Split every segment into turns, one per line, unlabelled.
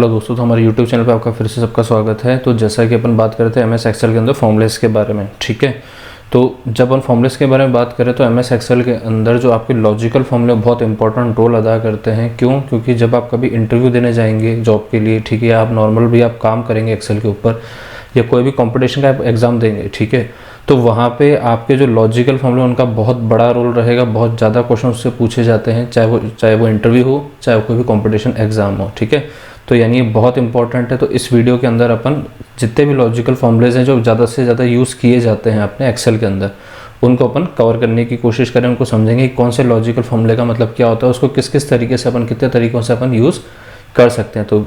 Hello दोस्तों, तो हमारे YouTube चैनल पे आपका फिर से सबका स्वागत है। तो जैसा कि अपन बात करते हैं MS एक्सेल के अंदर फॉर्मूलेस के बारे में, ठीक है। तो जब अपन फॉर्मूलेस के बारे में बात करें तो MS एक्सेल के अंदर जो आपके लॉजिकल फॉर्मूले बहुत इंपॉर्टेंट रोल अदा करते हैं। क्यों? क्योंकि जब आप कभी इंटरव्यू देने जाएंगे जॉब के लिए, ठीक है, आप नॉर्मल भी आप काम करेंगे एक्सेल के ऊपर या कोई भी कंपटीशन का आप एग्ज़ाम देंगे, ठीक है, तो वहाँ पे आपके जो लॉजिकल फॉर्मूले उनका बहुत बड़ा रोल रहेगा। बहुत ज़्यादा क्वेश्चन उससे पूछे जाते हैं, चाहे वो इंटरव्यू हो, चाहे कोई भी कंपटीशन एग्ज़ाम हो, ठीक है। तो यानी ये बहुत इंपॉर्टेंट है। तो इस वीडियो के अंदर अपन जितने भी लॉजिकल फॉर्मूलेज हैं जो ज़्यादा से ज़्यादा यूज़ किए जाते हैं अपने एक्सेल के अंदर, उनको अपन कवर करने की कोशिश करें, उनको समझेंगे कि कौन से लॉजिकल फॉर्मूले का मतलब क्या होता है, उसको किस किस तरीके से अपन कितने तरीक़ों से अपन यूज़ कर सकते हैं। तो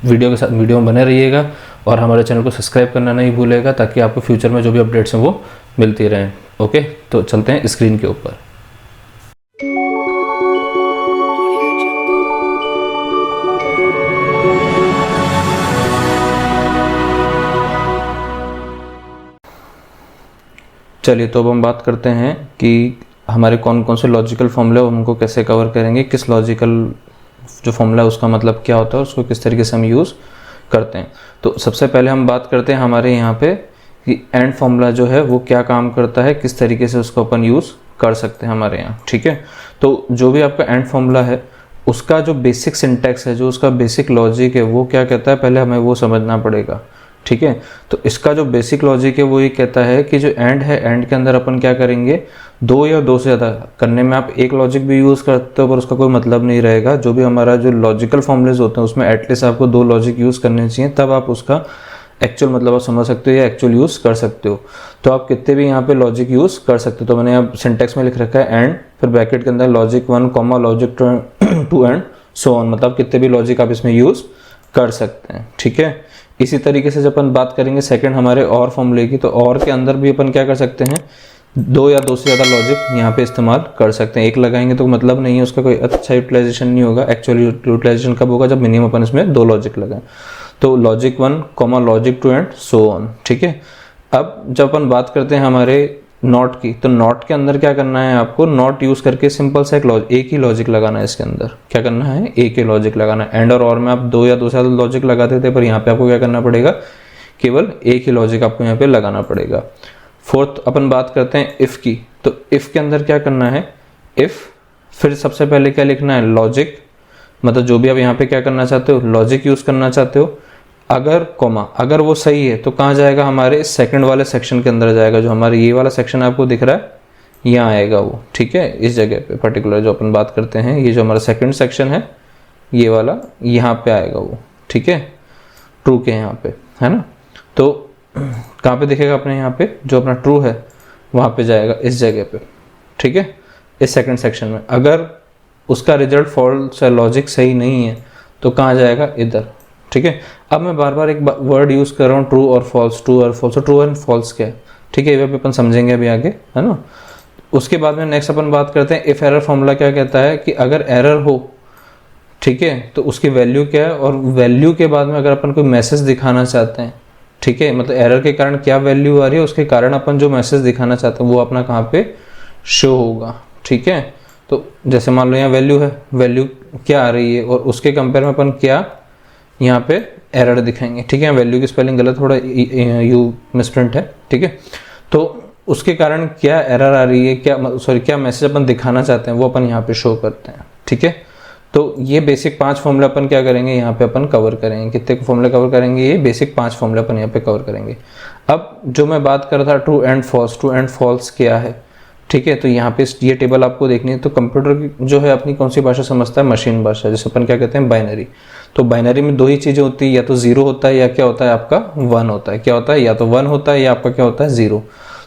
वीडियो के साथ वीडियो में बने रहिएगा और हमारे चैनल को सब्सक्राइब करना नहीं भूलेगा, ताकि आपको फ्यूचर में जो भी अपडेट्स हैं वो मिलती रहें। ओके, तो चलते हैं स्क्रीन के ऊपर। चलिए, तो अब हम बात करते हैं कि हमारे कौन कौन से लॉजिकल फॉर्मूले उनको कैसे कवर करेंगे, किस लॉजिकल जो फॉर्मूला है उसका मतलब क्या होता है, उसको किस तरीके से हम यूज़ करते हैं। तो सबसे पहले हम बात करते हैं हमारे यहाँ पे कि एंड फॉर्मूला जो है वो क्या काम करता है, किस तरीके से उसको अपन यूज़ कर सकते हैं हमारे यहाँ, ठीक है। तो जो भी आपका एंड फॉर्मूला है उसका जो बेसिक सिंटैक्स है, जो उसका बेसिक लॉजिक है, वो क्या कहता है, पहले हमें वो समझना पड़ेगा, ठीक है। तो इसका जो बेसिक लॉजिक है वो ये कहता है कि जो एंड है, एंड के अंदर अपन क्या करेंगे, दो या दो से ज़्यादा करने में आप एक लॉजिक भी यूज़ करते हो पर उसका कोई मतलब नहीं रहेगा। जो भी हमारा जो लॉजिकल फॉर्मूलेज होते हैं उसमें एटलीस्ट आपको दो लॉजिक यूज़ करने चाहिए, तब आप उसका एक्चुअल मतलब आप समझ सकते हो या एक्चुअल यूज़ कर सकते हो। तो आप कितने भी यहाँ पे लॉजिक यूज़ कर सकते हो। तो मैंने यहाँ सिंटेक्स में लिख रखा है एंड, फिर ब्रैकेट के अंदर logic 1 comma logic 2 and so on, मतलब कितने भी लॉजिक आप इसमें यूज़ कर सकते हैं, ठीक है। इसी तरीके से जब अपन बात करेंगे सेकंड हमारे और फॉर्मूले की, तो और के अंदर भी अपन क्या कर सकते हैं, दो या दो से ज़्यादा लॉजिक यहाँ पे इस्तेमाल कर सकते हैं। एक लगाएंगे तो मतलब नहीं है, उसका कोई अच्छा यूटिलाइजेशन नहीं होगा। एक्चुअल यूटिलाइजेशन कब होगा, जब मिनिमम अपन इसमें दो लॉजिक लगाएं। तो logic 1 comma logic 2 and so on, ठीक है। अब जब अपन बात करते हैं हमारे नॉट की, तो नॉट के अंदर क्या करना है, आपको नॉट यूज करके सिंपल सा एक ही लॉजिक लगाना है। इसके अंदर क्या करना है, एक ही लॉजिक लगाना है। एंड और में आप दो या दो से ज्यादा लॉजिक लगाते थे, पर यहाँ पे आपको क्या करना पड़ेगा, केवल एक ही लॉजिक आपको यहाँ पे लगाना पड़ेगा। फोर्थ अपन बात करते हैं इफ की। तो इफ के अंदर क्या करना है, इफ फिर सबसे पहले क्या लिखना है, लॉजिक, मतलब जो भी आप यहाँ पे क्या करना चाहते हो, लॉजिक यूज करना चाहते हो। अगर कॉमा, अगर वो सही है तो कहाँ जाएगा, हमारे सेकंड वाले सेक्शन के अंदर जाएगा। जो हमारे ये वाला सेक्शन आपको दिख रहा है यहाँ आएगा वो, ठीक है। इस जगह पे पर्टिकुलर जो अपन बात करते हैं, ये जो हमारा सेकंड सेक्शन है ये वाला, यहाँ पे आएगा वो, ठीक है, ट्रू के यहाँ पे, है ना। तो कहाँ पे दिखेगा अपने यहाँ पे, जो अपना ट्रू है वहाँ पे जाएगा इस जगह पे, ठीक है, इस सेकंड सेक्शन में। अगर उसका रिजल्ट फॉल्स है, लॉजिक सही नहीं है, तो कहाँ जाएगा, इधर, ठीक है। अब मैं बार बार एक वर्ड यूज कर रहा हूँ, ट्रू और फॉल्स, ट्रू और फॉल्स। ट्रू एंड फॉल्स क्या है, ठीक है, ये भी अपन समझेंगे अभी आगे, है ना। उसके बाद में नेक्स्ट अपन बात करते हैं इफ एरर फॉर्मूला क्या कहता है कि अगर एरर हो, ठीक है, तो उसकी वैल्यू क्या है, और वैल्यू के बाद में अगर अपन कोई मैसेज दिखाना चाहते हैं, ठीक है, मतलब एरर के कारण क्या वैल्यू आ रही है, उसके कारण अपन जो मैसेज दिखाना चाहते हैं वो अपना कहाँ पे शो होगा, ठीक है। तो जैसे मान लो यहाँ वैल्यू है, वैल्यू क्या आ रही है, और उसके कंपेयर में अपन क्या यहाँ पे एरर दिखाएंगे, ठीक है। वैल्यू की स्पेलिंग गलत, थोड़ा यू मिसप्रिंट है, ठीक है। तो उसके कारण क्या एरर आ रही है, क्या मैसेज अपन दिखाना चाहते हैं वो अपन यहाँ पे शो करते हैं, ठीक है। तो ये बेसिक 5 फॉर्मूले अपन क्या करेंगे, यहाँ पे अपन कवर करेंगे। कितने फॉर्मूले कवर करेंगे, ये बेसिक 5 फॉर्मूले अपन यहाँ पे कवर करेंगे। अब जो मैं बात कर रहा था true and false, true and false क्या है, ठीक है। तो यहाँ पे ये टेबल आपको देखनी है। तो कंप्यूटर जो है अपनी कौन सी भाषा समझता है, मशीन भाषा, जैसे अपन क्या कहते हैं, बाइनरी। तो बाइनरी में दो ही चीजें होती है, या तो 0 होता है या क्या होता है आपका 1 होता है। क्या होता है, या तो 1 होता है या आपका क्या होता है 0।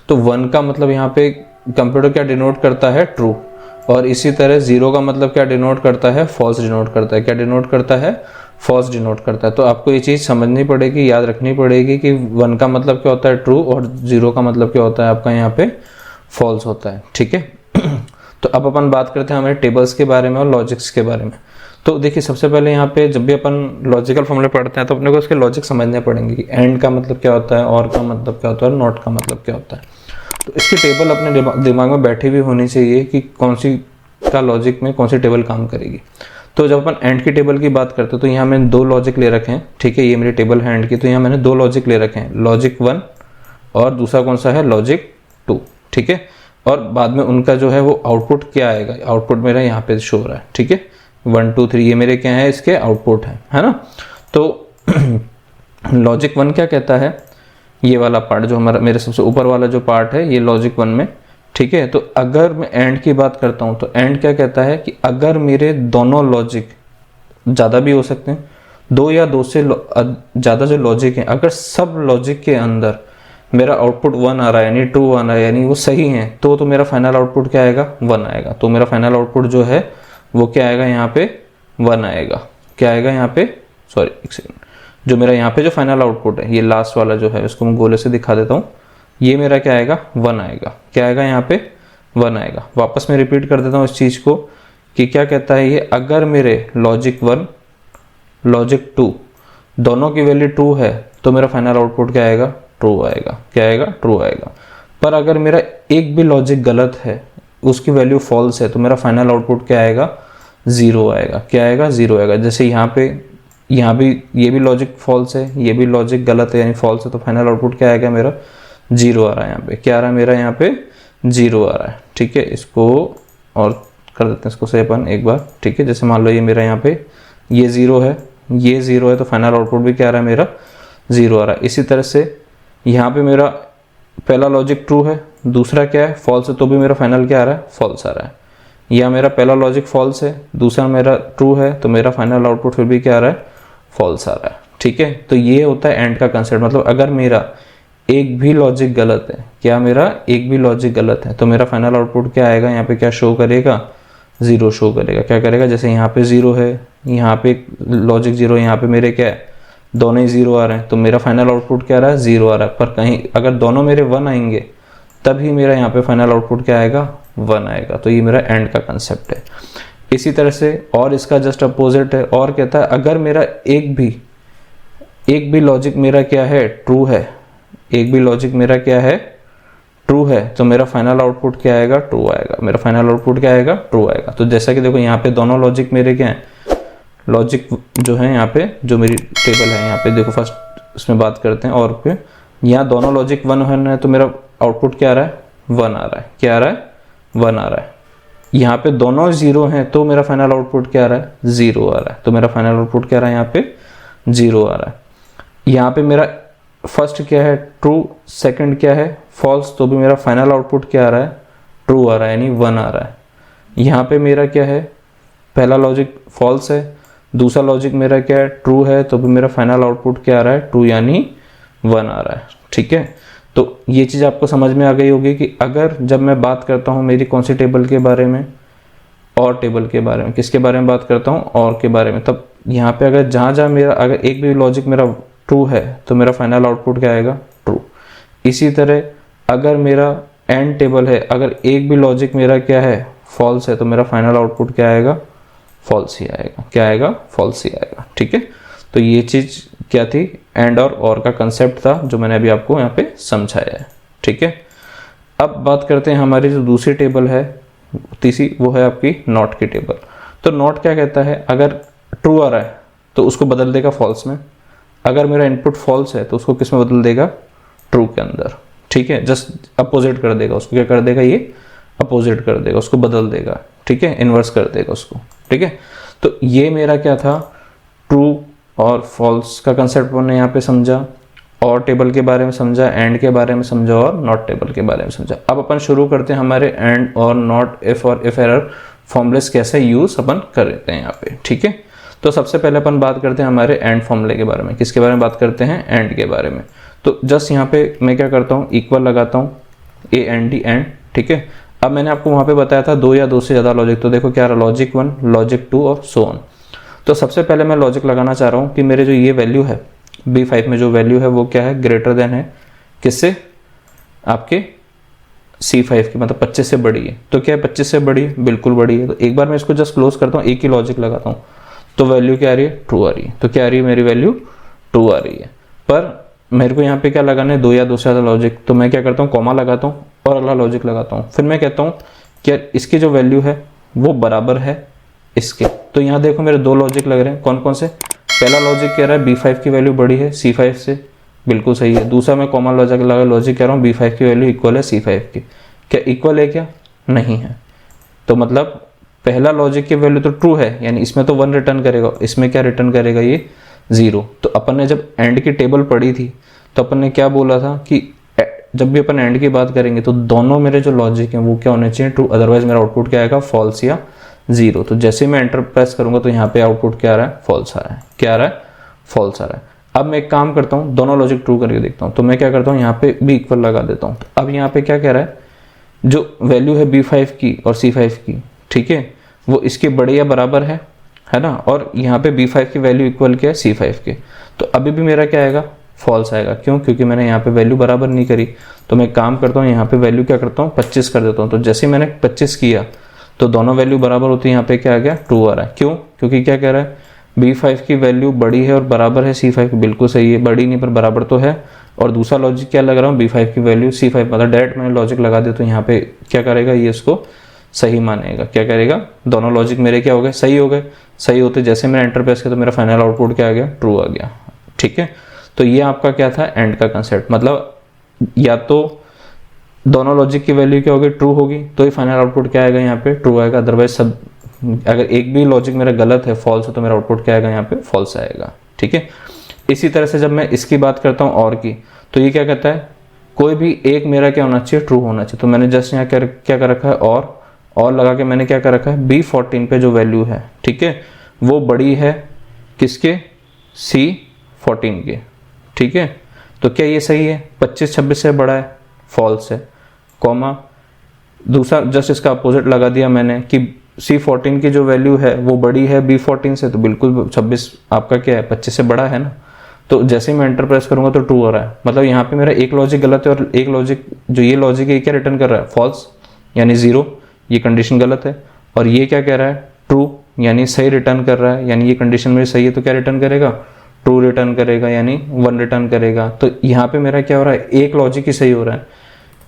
तो 1 का मतलब यहाँ पे कंप्यूटर क्या डिनोट करता है, ट्रू, और इसी तरह 0 का मतलब क्या डिनोट करता है, फॉल्स डिनोट करता है। क्या डिनोट करता है, फॉल्स डिनोट करता है। तो आपको ये चीज समझनी पड़ेगी, याद रखनी पड़ेगी कि 1 का मतलब क्या होता है, ट्रू, और 0 का मतलब क्या होता है आपका यहाँ पे फॉल्स होता है, ठीक है। तो अब अपन बात करते हैं हमारे टेबल्स के बारे में और लॉजिक्स के बारे में। तो देखिए, सबसे पहले यहाँ पे जब भी अपन लॉजिकल फॉर्मूले पढ़ते हैं तो अपने को उसके लॉजिक समझने पड़ेंगे कि एंड का मतलब क्या होता है, और का मतलब क्या होता है, और नॉट का मतलब क्या होता है। तो इसकी टेबल अपने दिमाग में बैठी हुई होनी चाहिए कि कौन सी का लॉजिक में कौन सी टेबल काम करेगी। तो जब अपन एंड की टेबल की बात करते हैं तो यहाँ मैंने 2 लॉजिक ले रखे हैं, ठीक है, ये मेरी टेबल है एंड की, तो यहाँ मैंने 2 लॉजिक ले रखे हैं, लॉजिक 1 और दूसरा कौन सा है, लॉजिक 2, ठीक है। और बाद में उनका जो है वो आउटपुट क्या आएगा, आउटपुट मेरा यहाँ पे शो हो रहा है, ठीक है, 1 2 3 ये मेरे क्या है, इसके आउटपुट है ना। तो लॉजिक 1 क्या कहता है, ये वाला पार्ट जो हमारा मेरे सबसे ऊपर वाला जो पार्ट है ये लॉजिक 1 में, ठीक है। तो अगर मैं एंड की बात करता हूँ तो एंड क्या कहता है कि अगर मेरे दोनों लॉजिक, ज़्यादा भी हो सकते हैं, 2 या 2 से ज़्यादा जो लॉजिक हैं, अगर सब लॉजिक के अंदर मेरा आउटपुट 1 आ रहा है यानी 2 आ रहा है यानी वो सही है, तो मेरा फाइनल आउटपुट क्या आएगा, 1 आएगा। तो मेरा फाइनल आउटपुट जो है वो क्या आएगा, यहाँ पे 1 आएगा। क्या आएगा यहाँ पे, सॉरी एक सेकंड, जो मेरा यहाँ पे जो फाइनल आउटपुट है, ये लास्ट वाला जो है, उसको मैं गोले से दिखा देता हूँ, ये मेरा क्या आएगा, 1 आएगा। क्या आएगा यहाँ पे, 1 आएगा। वापस मैं रिपीट कर देता हूँ इस चीज़ को कि क्या कहता है ये, अगर मेरे लॉजिक 1 लॉजिक 2 दोनों की वैल्यू 2 है तो मेरा फाइनल आउटपुट क्या आएगा, ट्रू आएगा। क्या आएगा, ट्रू आएगा। पर अगर मेरा एक भी लॉजिक गलत है, उसकी वैल्यू फॉल्स है, तो मेरा फाइनल आउटपुट क्या आएगा, 0 आएगा। क्या आएगा, 0 आएगा। जैसे यहाँ पे, यहाँ भी ये भी लॉजिक फॉल्स है, ये भी लॉजिक गलत है यानी फॉल्स है, तो फाइनल आउटपुट क्या आएगा मेरा, 0 आ रहा है। यहाँ पे क्या आ रहा है मेरा, यहाँ पे 0 आ रहा है, ठीक है। इसको और कर देते हैं इसको से अपन एक बार, ठीक है। जैसे मान लो ये मेरा यहाँ पे ये 0 है, ये 0 है, तो फाइनल आउटपुट भी क्या आ रहा है मेरा, 0 आ रहा है। इसी तरह से यहाँ पे मेरा पहला लॉजिक ट्रू है, दूसरा क्या है, फॉल्स है, तो भी मेरा फाइनल क्या आ रहा है, फॉल्स आ रहा है। या मेरा पहला लॉजिक फॉल्स है, दूसरा मेरा ट्रू है, तो मेरा फाइनल आउटपुट फिर भी क्या आ रहा है, फॉल्स आ रहा है, ठीक है। तो ये होता है एंड का कंसेप्ट। मतलब अगर मेरा एक भी लॉजिक गलत है, क्या मेरा एक भी लॉजिक गलत है, तो मेरा फाइनल आउटपुट क्या आएगा, यहाँ पे क्या शो करेगा, 0 शो करेगा। क्या करेगा, जैसे यहाँ पे 0 है, यहाँ पे लॉजिक 0 है, यहाँ पे मेरे क्या है, दोनों ही 0 आ रहे हैं, तो मेरा फाइनल आउटपुट क्या आ रहा है, 0 आ रहा है। पर कहीं अगर दोनों मेरे 1 आएंगे तभी मेरा यहाँ पे फाइनल आउटपुट क्या आएगा, 1 आएगा। तो ये मेरा एंड का कंसेप्ट है। इसी तरह से और इसका जस्ट अपोजिट है, और कहता है अगर मेरा एक भी लॉजिक मेरा क्या है, ट्रू है, एक भी लॉजिक मेरा क्या है, ट्रू है, तो मेरा फाइनल आउटपुट क्या आएगा, ट्रू आएगा। मेरा फाइनल आउटपुट क्या आएगा, ट्रू आएगा। तो जैसा कि देखो यहाँ पे दोनों लॉजिक मेरे क्या है, लॉजिक जो है यहाँ पे जो मेरी टेबल है, यहाँ पे देखो फर्स्ट इसमें बात करते हैं, और पे यहाँ दोनों लॉजिक 1 है, तो मेरा आउटपुट क्या आ रहा है, 1 आ रहा है। क्या आ रहा है, 1 आ रहा है। यहाँ पे दोनों 0 हैं, तो मेरा फाइनल आउटपुट क्या आ रहा है, 0 आ रहा है। तो मेरा फाइनल आउटपुट क्या आ रहा है, यहाँ पे 0 आ रहा है। यहाँ पे मेरा फर्स्ट क्या है, ट्रू, सेकंड क्या है, फॉल्स, तो भी मेरा फाइनल आउटपुट क्या आ रहा है, ट्रू आ रहा है, यानी 1 आ रहा है। यहाँ पे मेरा क्या है, पहला लॉजिक फॉल्स है, दूसरा लॉजिक मेरा क्या है, ट्रू है, तो भी मेरा फाइनल आउटपुट क्या आ रहा है, ट्रू यानी 1 आ रहा है, ठीक है। तो ये चीज़ आपको समझ में आ गई होगी कि अगर जब मैं बात करता हूँ मेरी कौन सी टेबल के बारे में, और टेबल के बारे में, किसके बारे में बात करता हूँ, और के बारे में, तब यहाँ पे अगर जहाँ मेरा अगर एक भी लॉजिक मेरा ट्रू है तो मेरा फाइनल आउटपुट क्या आएगा, ट्रू। इसी तरह अगर मेरा एंड टेबल है, अगर एक भी लॉजिक मेरा क्या है, फॉल्स है, तो मेरा फाइनल आउटपुट क्या आएगा, फॉल्स ही आएगा। क्या आएगा, फॉल्स ही आएगा, ठीक है। तो ये चीज़ क्या थी, एंड और का कंसेप्ट था, जो मैंने अभी आपको यहाँ पे समझाया है, ठीक है। अब बात करते हैं हमारी जो दूसरी टेबल है, तीसरी, वो है आपकी नॉट की टेबल। तो नॉट क्या कहता है, अगर ट्रू आ रहा है तो उसको बदल देगा फॉल्स में, अगर मेरा इनपुट फॉल्स है तो उसको किस में बदल देगा, ट्रू के अंदर, ठीक है। जस्ट अपोजिट कर देगा उसको, क्या कर देगा, ये अपोजिट कर देगा, उसको बदल देगा, ठीक है, इन्वर्स कर देगा उसको, ठीक है। तो ये मेरा क्या था, ट्रू और फॉल्स का कंसेप्ट मैंने यहाँ पे समझा, और टेबल के बारे में समझा, एंड के बारे में समझा, और नॉट टेबल के बारे में समझा। अब अपन शुरू करते हैं हमारे एंड और नॉट, इफ और इफ एरर फॉर्मूलेस कैसे यूज अपन कर लेते हैं यहाँ पे, ठीक है। तो सबसे पहले अपन बात करते हैं हमारे एंड फॉर्मूले के बारे में। किसके बारे में बात करते हैं, एंड के बारे में। तो जस्ट यहाँ पे मैं क्या करता हूँ, इक्वल लगाता हूँ, AND एंड, ठीक है। अब मैंने आपको वहाँ पे बताया था 2 या 2 से ज़्यादा लॉजिक, तो देखो क्या रहा, लॉजिक 1, लॉजिक 2 और सो ऑन। तो सबसे पहले मैं लॉजिक लगाना चाह रहा हूँ कि मेरे जो ये वैल्यू है, B5 में जो वैल्यू है वो क्या है, ग्रेटर देन है किससे, आपके C5 की, मतलब 25 से बड़ी है। तो क्या है, 25 से बड़ी है, बिल्कुल बड़ी है। तो एक बार मैं इसको जस्ट क्लोज करता हूँ, एक ही लॉजिक लगाता हूँ, तो वैल्यू क्या आ रही है, ट्रू आ रही है। तो क्या आ रही है, मेरी वैल्यू ट्रू आ रही है। पर मेरे को यहाँ पे क्या लगाना है, 2 या 2 से ज़्यादा लॉजिक, तो मैं क्या करता हूँ, कॉमा लगाता हूँ और अगला लॉजिक लगाता हूँ। फिर मैं कहता हूँ कि इसकी जो वैल्यू है वो बराबर है इसके, तो यहाँ देखो मेरे दो लॉजिक लग रहे हैं, कौन कौन से। पहला लॉजिक कह रहा है B5 की वैल्यू बड़ी है C5 से, बिल्कुल सही है। दूसरा मैं कॉमन लॉजिक कह रहा हूँ B5 की वैल्यू इक्वल है C5 की। क्या इक्वल है क्या? नहीं है। तो मतलब पहला लॉजिक की वैल्यू तो ट्रू है, यानी इसमें तो 1 रिटर्न करेगा, इसमें क्या रिटर्न करेगा? ये 0। तो अपन ने जब एंड की टेबल पढ़ी थी तो अपन ने क्या बोला था कि जब भी अपन एंड की बात करेंगे तो दोनों मेरे जो लॉजिक हैं वो क्या होने चाहिए? ट्रू, अदरवाइज मेरा आउटपुट क्या आएगा? फॉल्स या 0। तो जैसे मैं एंटर प्रेस करूंगा तो यहाँ पे आउटपुट क्या आ रहा है? फॉल्स आ रहा है। क्या आ रहा है? फॉल्स आ रहा है। अब मैं एक काम करता हूँ, दोनों लॉजिक ट्रू करके देखता हूँ। तो मैं क्या करता हूँ, यहाँ पे भी इक्वल लगा देता हूँ। अब यहाँ पे क्या कह रहा है, जो वैल्यू है B5 की और C5 की, ठीक है, वो इसके बड़े या बराबर है ना। और यहाँ पे B5 की वैल्यू इक्वल क्या है? C5 के। तो अभी भी मेरा क्या आएगा? फॉल्स आएगा। क्यों? क्योंकि मैंने यहाँ पे वैल्यू बराबर नहीं करी। तो मैं काम करता हूँ, यहाँ पे वैल्यू क्या करता हूँ? 25 कर देता हूँ। तो जैसे मैंने 25 किया तो दोनों वैल्यू बराबर होती है। यहाँ पे क्या आ गया? ट्रू आ रहा है। क्यों? क्योंकि क्या कह रहा है, B5 की वैल्यू बड़ी है और बराबर है C5 की। बिल्कुल सही है, बड़ी नहीं पर बराबर तो है। और दूसरा लॉजिक क्या लग रहा हूँ, B5 की वैल्यू C5, मतलब डायरेक्ट मैंने लॉजिक लगा दिया। तो यहाँ पे क्या करेगा, ये इसको सही मानेगा। क्या करेगा? दोनों लॉजिक मेरे क्या हो गए? सही हो गए। सही होते जैसे मैंने एंटर प्रेस किया तो मेरा फाइनल आउटपुट क्या आ गया? ट्रू आ गया। ठीक है, तो ये आपका क्या था? एंड का कंसेप्ट। मतलब या तो दोनों लॉजिक की वैल्यू क्या होगी? ट्रू होगी, तो ये फाइनल आउटपुट क्या आएगा? यहाँ पे ट्रू आएगा। अदरवाइज सब, अगर एक भी लॉजिक मेरा गलत है, फॉल्स है, तो मेरा आउटपुट क्या आएगा? यहाँ पे फॉल्स आएगा। ठीक है, इसी तरह से जब मैं इसकी बात करता हूँ और की, तो ये क्या कहता है, कोई भी एक मेरा क्या होना चाहिए? ट्रू होना चाहिए। तो मैंने जस्ट यहाँ क्या कर रखा है, और लगा के मैंने क्या कर रखा है, B14 पे जो वैल्यू है, ठीक है, वो बड़ी है किसके? C14 के। ठीक है, तो क्या ये सही है? 25-26 से बड़ा है? फॉल्स है। कॉमा, दूसरा जस्ट इसका अपोजिट लगा दिया मैंने कि C14 की जो वैल्यू है वो बड़ी है B14 से, तो बिल्कुल 26 आपका क्या है? 25 से बड़ा है ना। तो जैसे ही मैं एंटर प्रेस करूंगा तो ट्रू हो रहा है। मतलब यहाँ पे मेरा एक लॉजिक गलत है और एक लॉजिक, जो ये लॉजिक है, क्या रिटर्न कर रहा है? फॉल्स, यानी 0। ये कंडीशन गलत है। और ये क्या कह रहा है? ट्रू, यानी सही रिटर्न कर रहा है। यानी ये कंडीशन मेरी सही है, तो क्या रिटर्न करेगा? ट्रू रिटर्न करेगा, यानी 1 रिटर्न करेगा। तो यहाँ पे मेरा क्या हो रहा है? एक लॉजिक ही सही हो रहा है।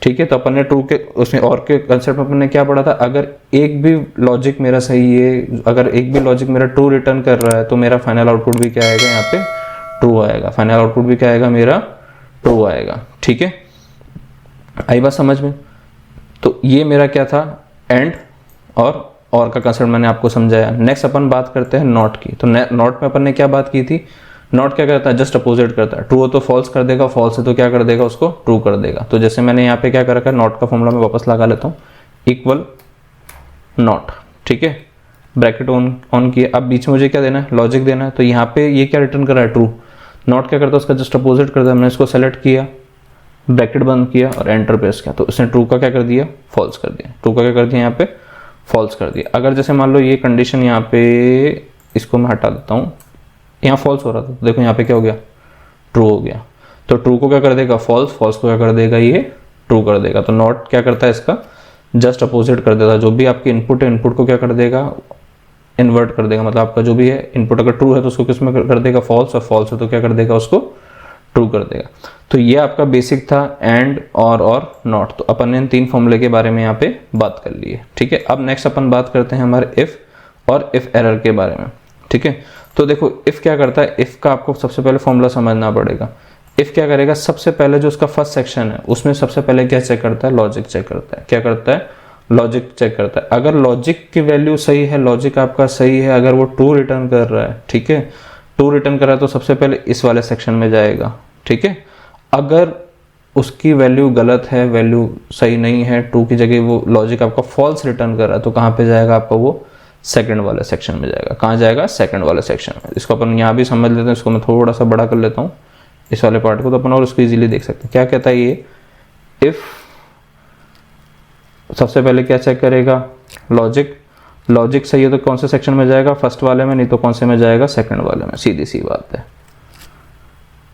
ठीक है, तो अपन ने ट्रू के उसमें और के कंसेप्ट में अपन ने क्या पढ़ा था, अगर एक भी लॉजिक मेरा सही है, अगर एक भी लॉजिक मेरा ट्रू रिटर्न कर रहा है, तो मेरा फाइनल आउटपुट भी क्या आएगा? यहाँ पे ट्रू आएगा। फाइनल आउटपुट भी क्या आएगा? मेरा ट्रू आएगा। ठीक है, आई बात समझ में? तो ये मेरा क्या था? एंड और का कंसेप्ट मैंने आपको समझाया। नेक्स्ट अपन बात करते हैं नॉट की। तो नॉट में अपन ने क्या बात की थी? नॉट क्या करता है? जस्ट अपोजिट करता है। ट्रू हो तो फॉल्स कर देगा, फॉल्स है तो क्या कर देगा? उसको ट्रू कर देगा। तो जैसे मैंने यहाँ पे क्या कर रखा है, नॉट का फॉर्मूला मैं वापस लगा लेता हूँ, इक्वल नॉट। ठीक है, ब्रैकेट ऑन किया। अब बीच में मुझे क्या देना है? लॉजिक देना है। तो यहाँ पे ये क्या रिटर्न कर रहा है? ट्रू। नॉट क्या करता है? उसका जस्ट अपोजिट करता है। मैंने इसको सेलेक्ट किया, ब्रैकेट बंद किया और एंटर प्रेस किया, तो उसने ट्रू का क्या कर दिया? फॉल्स कर दिया। ट्रू का क्या कर दिया? यहाँ पे फॉल्स कर दिया। अगर जैसे मान लो ये कंडीशन यहाँ पे, इसको मैं हटा देता हूँ, यहाँ फॉल्स हो रहा था, तो देखो यहाँ पे क्या हो गया? ट्रू हो गया। तो ट्रू को क्या कर देगा? फॉल्स। फॉल्स को क्या कर देगा? ये ट्रू कर देगा। तो नॉट क्या करता है? इसका जस्ट अपोजिट कर देता है। जो भी आपकी इनपुट है, इनपुट को क्या कर देगा? इन्वर्ट कर देगा। मतलब आपका जो भी है इनपुट, अगर ट्रू है तो उसको किस में कर देगा? फॉल्स। और फॉल्स है तो क्या कर देगा? उसको ट्रू कर देगा। तो ये आपका बेसिक था एंड, और नॉट। तो अपन ने इन 3 फॉर्मूले के बारे में यहाँ पे बात कर ली है। ठीक है, अब नेक्स्ट अपन बात करते हैं हमारे इफ और इफ एरर के बारे में। ठीक है, तो देखो इफ क्या करता है, इफ का आपको सबसे पहले फॉर्मूला समझना पड़ेगा। इफ क्या करेगा? सबसे पहले जो उसका फर्स्ट सेक्शन है उसमें सबसे पहले क्या चेक करता है? लॉजिक चेक करता है। क्या करता है? लॉजिक चेक करता है। अगर लॉजिक की वैल्यू सही है, लॉजिक आपका सही है, अगर वो ट्रू रिटर्न कर रहा है, ठीक है, ट्रू रिटर्न कर रहा है, तो सबसे पहले इस वाले सेक्शन में जाएगा। ठीक है, अगर उसकी वैल्यू गलत है, वैल्यू सही नहीं है, ट्रू की जगह वो लॉजिक आपका फॉल्स रिटर्न कर रहा है, तो कहाँ पे जाएगा आपका? वो सेकंड वाले सेक्शन में जाएगा। कहाँ जाएगा? सेकंड वाले सेक्शन में। इसको अपन यहाँ भी समझ लेते हैं। इसको मैं थोड़ा सा बड़ा कर लेता हूँ, इस वाले पार्ट को, तो अपन और उसको इजीली देख सकते हैं। क्या कहता है ये? इफ सबसे पहले क्या चेक करेगा? लॉजिक। लॉजिक सही है तो कौन से सेक्शन में जाएगा? फर्स्ट वाले में। नहीं तो कौन से में जाएगा? सेकंड वाले में। सीधी सी बात है।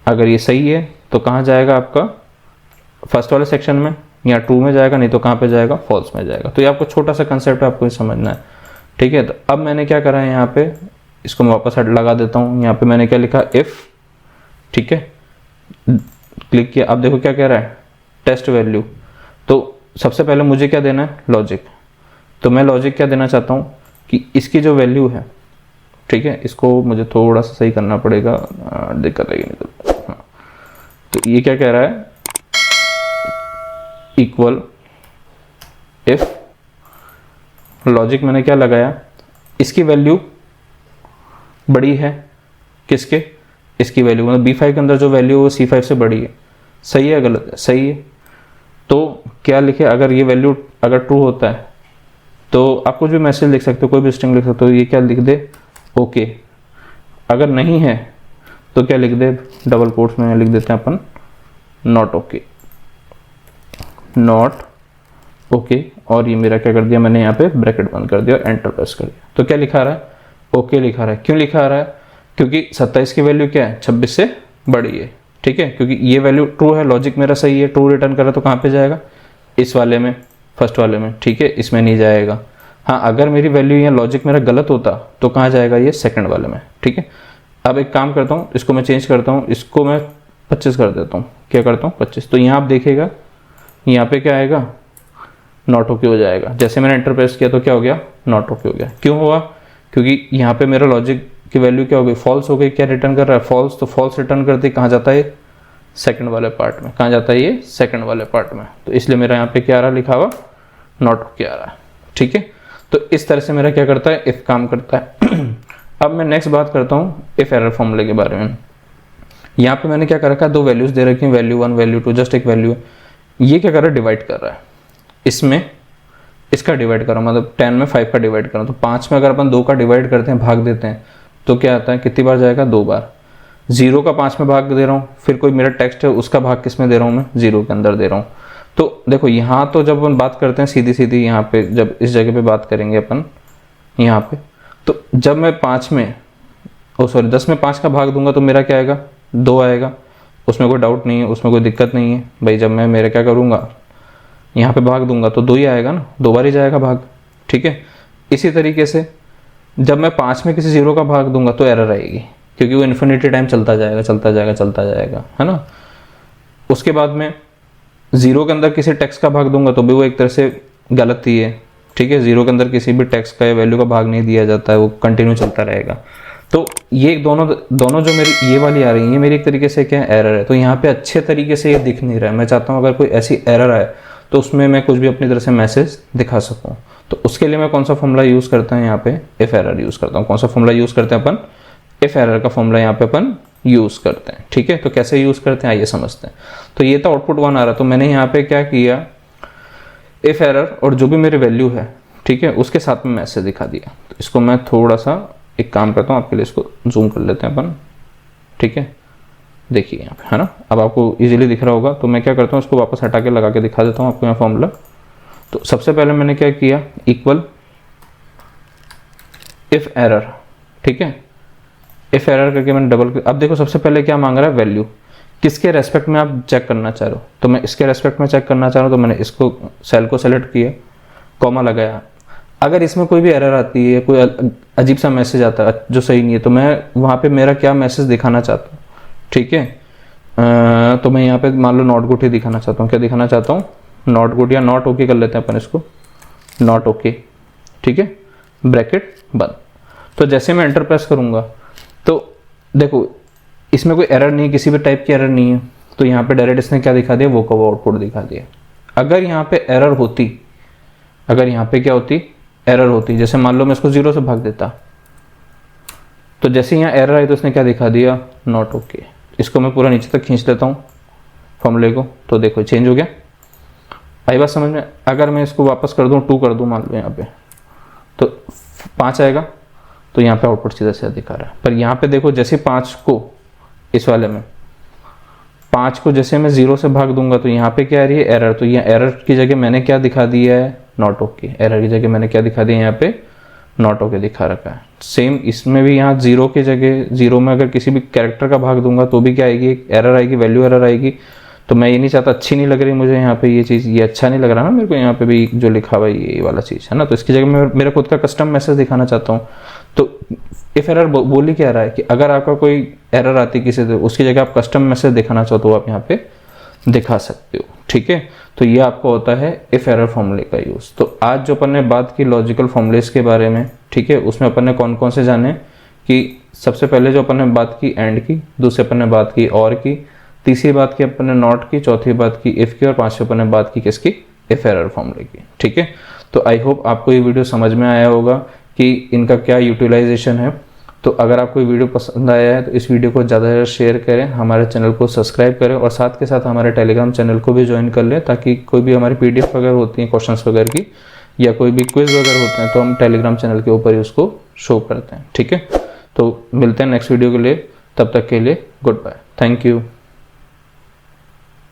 अगर ये सही है तो कहाँ जाएगा आपका? फर्स्ट वाले सेक्शन में, या ट्रू में जाएगा। नहीं तो कहाँ पे जाएगा? फॉल्स में जाएगा। तो ये आपको छोटा सा कंसेप्ट है, आपको ये समझना है। ठीक है, तो अब मैंने क्या करा है यहाँ पे, इसको मैं वापस लगा देता हूँ। यहाँ पे मैंने क्या लिखा? इफ। ठीक है, क्लिक किया। अब देखो क्या कह रहा है? Test value. तो सबसे पहले मुझे क्या देना है? लॉजिक। तो मैं लॉजिक क्या देना चाहता हूँ कि इसकी जो वैल्यू है, ठीक है, इसको मुझे थोड़ा सा सही करना पड़ेगा, दिक्कत आएगी नहीं तो। हाँ, तो ये क्या कह रहा है, इक्वल इफ, लॉजिक मैंने क्या लगाया, इसकी वैल्यू बड़ी है किसके, इसकी वैल्यू मतलब B5 के अंदर जो वैल्यू है वो C5 से बड़ी है। सही है गलत है, सही है। तो क्या लिखे, अगर ये वैल्यू अगर ट्रू होता है तो आप कुछ भी मैसेज लिख सकते हो, कोई भी स्ट्रिंग लिख सकते हो, ये क्या लिख दे, ओके। अगर नहीं है तो क्या लिख दे, डबल कोट्स में लिख देते हैं अपन, नॉट ओके, नॉट ओके। और ये मेरा क्या कर दिया मैंने, यहाँ पे ब्रैकेट बंद कर दिया, एंटर प्रेस कर दिया। तो क्या लिखा रहा है, ओके लिखा रहा है। क्यों लिखा रहा है, क्योंकि 27 की वैल्यू क्या है, 26 से बड़ी है, ठीक है। क्योंकि ये वैल्यू ट्रू है, लॉजिक मेरा सही है, ट्रू रिटर्न कर रहा है, तो कहाँ पे जाएगा, इस वाले में, फर्स्ट वाले में, ठीक है, इसमें नहीं जाएगा। हाँ, अगर मेरी वैल्यू यहाँ लॉजिक मेरा गलत होता तो कहाँ जाएगा, ये सेकंड वाले में, ठीक है। अब एक काम करता हूँ, इसको मैं चेंज करता हूँ, इसको मैं 25 कर देता हूँ, क्या करता हूँ 25। तो यहाँ आप देखिएगा, यहाँ पे क्या आएगा, नॉट ओके हो जाएगा। जैसे मैंने एंटर प्रेस किया तो क्या हो गया, नॉट ओके हो गया। क्यों हुआ, क्योंकि यहाँ पे मेरा लॉजिक की वैल्यू क्या हो गई, फॉल्स हो गई। क्या रिटर्न कर रहा है, फॉल्स। तो फॉल्स रिटर्न करते कहाँ जाता है, सेकंड वाले पार्ट में। कहाँ जाता है ये, सेकंड वाले पार्ट में। तो इसलिए मेरा यहाँ पे क्या आ रहा लिखा हुआ, नॉट ओके आ रहा है, ठीक है। तो इस तरह से मेरा क्या करता है, इफ काम करता है। अब मैं नेक्स्ट बात करता हूँ इफ एरर फॉर्मूले के बारे में। यहाँ पे मैंने क्या कर रखा है, दो वैल्यूज दे रखी हैं, वैल्यू 1 वैल्यू 2, जस्ट एक वैल्यू है। ये क्या कर रहा है, डिवाइड कर रहा है, इसमें इसका डिवाइड कर रहा हूँ, मतलब 10 में 5 का डिवाइड कर रहा हूँ। तो 5 में अगर अपन 2 का डिवाइड करते हैं, भाग देते हैं, तो क्या आता है, कितनी बार जाएगा, 2 बार। 0 का 5 में भाग दे रहा हूँ, फिर कोई मेरा टेक्स्ट है उसका भाग किस में दे रहा हूँ मैं, 0 के अंदर दे रहा हूँ। तो देखो यहाँ तो जब अपन बात करते हैं सीधी सीधी, यहाँ पे जब इस जगह पे बात करेंगे अपन यहाँ पे, तो जब मैं 10 में 5 का भाग दूंगा तो मेरा क्या आएगा, 2 आएगा। उसमें कोई डाउट नहीं है, उसमें कोई दिक्कत नहीं है भाई। जब मैं मेरा क्या करूँगा, यहाँ पे भाग दूंगा तो 2 ही आएगा ना, 2 बार ही जाएगा भाग, ठीक है। इसी तरीके से जब मैं 5 में किसी 0 का भाग दूंगा तो एरर आएगी, क्योंकि वो इन्फिनिटी टाइम चलता जाएगा चलता जाएगा चलता जाएगा, है ना। उसके बाद में 0 के अंदर किसी टेक्स्ट का भाग दूंगा तो भी वो एक तरह से गलत ही है, ठीक है। 0 के अंदर किसी भी टेक्स्ट का या वैल्यू का भाग नहीं दिया जाता है, वो कंटिन्यू चलता रहेगा। तो ये दोनों जो मेरी ये वाली आ रही है, ये मेरी एक तरीके से क्या एरर है। तो यहाँ पे अच्छे तरीके से ये दिख नहीं रहा है। मैं चाहता हूँ अगर कोई ऐसी एरर आए तो उसमें मैं कुछ भी अपनी तरह से मैसेज दिखा सकूँ। तो उसके लिए मैं कौन सा फॉर्मूला यूज़ करता हूँ, यहाँ पे इफ एरर यूज़ करता हूँ। कौन सा फॉर्मूला यूज़ करते हैं अपन, इफ एरर का फॉर्मूला यहाँ पे अपन यूज़ करते हैं, ठीक है। तो कैसे यूज़ करते हैं आइए समझते हैं। तो ये तो आउटपुट 1 आ रहा, तो मैंने यहाँ पे क्या किया, इफ एरर और जो भी मेरी वैल्यू है, ठीक है, उसके साथ में मैसेज दिखा दिया। तो इसको मैं थोड़ा सा एक काम करता हूँ आपके लिए, इसको जूम कर लेते हैं अपन, ठीक है। देखिए यहाँ पे, है ना, अब आपको इजीली दिख रहा होगा। तो मैं क्या करता हूँ, इसको वापस हटा के लगा के दिखा देता हूँ आपको यहाँ फॉर्मूला। तो सबसे पहले मैंने क्या किया, इक्वल इफ एरर, ठीक है। इफ एरर करके मैंने डबल, अब देखो सबसे पहले क्या मांग रहा है, वैल्यू किसके रेस्पेक्ट में आप चेक करना चाह रहे हो। तो मैं इसके रेस्पेक्ट में चेक करना चाह रहा हूँ, तो मैंने इसको सेल को सेलेक्ट किया, कॉमा लगाया। अगर इसमें कोई भी एरर आती है, कोई अजीब सा मैसेज आता है जो सही नहीं है, तो मैं वहाँ पे मेरा क्या मैसेज दिखाना चाहता हूँ, ठीक है। तो मैं यहाँ पे मान लो नॉट गुड ही दिखाना चाहता हूँ। क्या दिखाना चाहता हूँ, नॉट गुड या नॉट ओके कर लेते हैं अपन इसको, नॉट ओके, ठीक है, ब्रैकेट बंद। तो जैसे मैं एंटर प्रेस करूँगा तो देखो इसमें कोई एरर नहीं है, किसी भी टाइप की एरर नहीं है। तो यहाँ पे डायरेक्ट इसने क्या दिखा दिया, वो का वो आउटपुट दिखा दिया। अगर यहाँ पे एरर होती, अगर यहाँ पे क्या होती, एरर होती, जैसे मान लो मैं इसको 0 से भाग देता, तो जैसे यहाँ एरर आई तो इसने क्या दिखा दिया, नॉट ओके। इसको मैं पूरा नीचे तक खींच लेता हूँ फॉर्मूले को, तो देखो चेंज हो गया। आई बात समझ में। अगर मैं इसको वापस कर दूँ, 2 कर दूँ मान लो यहाँ पे, तो 5 आएगा। तो यहाँ पे आउटपुट सीधा सीधा दिखा रहा है। पर यहाँ पे देखो जैसे 5 को, इस वाले में 5 को जैसे मैं 0 से भाग दूंगा तो यहाँ पे क्या आ रही है, एरर। तो यहाँ एरर की जगह मैंने क्या दिखा दिया है, नॉट ओके। एरर की जगह मैंने क्या दिखा दिया, यहाँ पे नॉट ओके दिखा रखा है। सेम इसमें भी यहाँ 0 की जगह, 0 में अगर किसी भी कैरेक्टर का भाग दूंगा तो भी क्या आएगी, एरर आएगी, वैल्यू एरर आएगी। तो मैं ये नहीं चाहता, अच्छी नहीं लग रही मुझे यहाँ पे ये चीज़, ये अच्छा नहीं लग रहा ना मेरे को यहाँ पे भी जो लिखा हुआ है ये वाला चीज़, है ना। तो इसकी जगह मैं मेरा खुद का कस्टम मैसेज दिखाना चाहता हूँ। तो इफ एरर बोली क्या रहा है कि अगर आपका कोई एरर आती किसी से, उसकी जगह आप कस्टम मैसेज दिखाना चाहो तो आप यहाँ पे दिखा सकते हो, ठीक है। तो ये आपका होता है इफ एरर फॉर्मूले का यूज़। तो आज जो अपन ने बात की लॉजिकल फॉर्मूलेस के बारे में, ठीक है, उसमें अपन ने कौन कौन से जाने कि सबसे पहले जो अपन ने बात की एंड की, दूसरे अपन ने बात की और की, तीसरी बात की अपन ने नॉट की, चौथी बात की इफ की, और पांचवी अपन ने बात की किसकी, इफ एरर फॉर्मूले की। ठीक है, तो आई होप आपको ये वीडियो समझ में आया होगा कि इनका क्या यूटिलाइजेशन है। तो अगर आपको ये वीडियो पसंद आया है तो इस वीडियो को ज़्यादा से ज़्यादा शेयर करें, हमारे चैनल को सब्सक्राइब करें और साथ के साथ हमारे टेलीग्राम चैनल को भी ज्वाइन कर लें, ताकि कोई भी हमारी PDF वगैरह होती हैं क्वेश्चंस वगैरह की या कोई भी क्विज वगैरह होते हैं तो हम टेलीग्राम चैनल के ऊपर ही उसको शो करते हैं। ठीक है, तो मिलते हैं नेक्स्ट वीडियो के लिए, तब तक के लिए गुड बाय, थैंक यू।